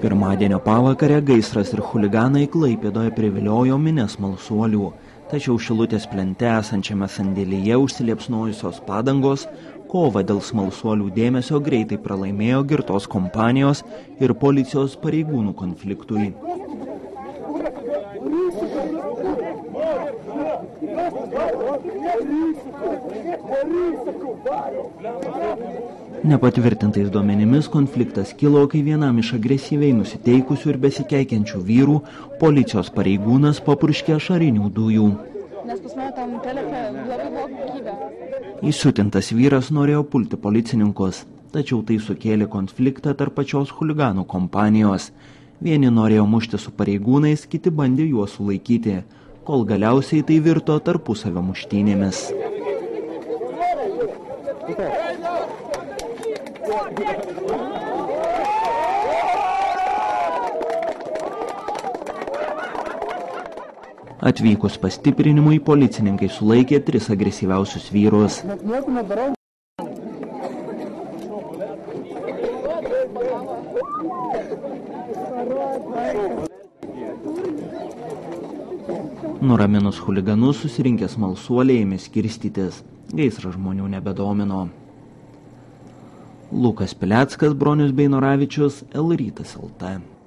Pirmadienio pavakarę gaisras ir chuliganai Klaipėdoje priviliojo minias smalsuolių, tačiau Šilutės plente esančiame sandėlyje užsiliepsnojusios padangos kovą dėl smalsuolių dėmesio greitai pralaimėjo girtos kompanijos ir policijos pareigūnų konfliktui. Nepatvirtintais duomenimis konfliktas kilo, kai vienam iš agresyviai nusiteikusių ir besikeikiančių vyrų policijos pareigūnas papurškė ašarinių dujų. Įsiutintas vyras norėjo pulti policininkus, tačiau tai sukėlė konfliktą tarp pačios chuliganų kompanijos. Vieni norėjo mušti su pareigūnais, kiti bandė juos sulaikyti, kol galiausiai tai virto tarpusavio muštynėmis. Atvykus pastiprinimui, policininkai sulaikė 3 agresyviausius vyrus. Nuraminus chuliganus, susirinkęs smalsuoliai ėmė skirstytis. Gaisras žmonių nebedomino. Lukas Pileckas, Bronius Beinoravičius, LRytas LT.